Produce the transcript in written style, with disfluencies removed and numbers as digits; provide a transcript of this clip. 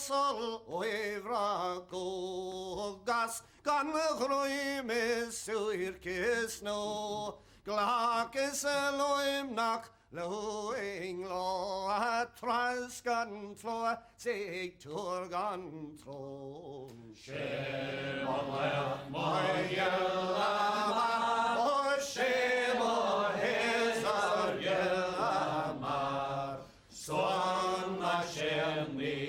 uasal oivra gogas gan chroime suir kisno glakis loimnach Loing lo a tras gan flo sig tur gan tron Shemon Mo Ghile Mear o Shemon Ghile Mear Son a Shem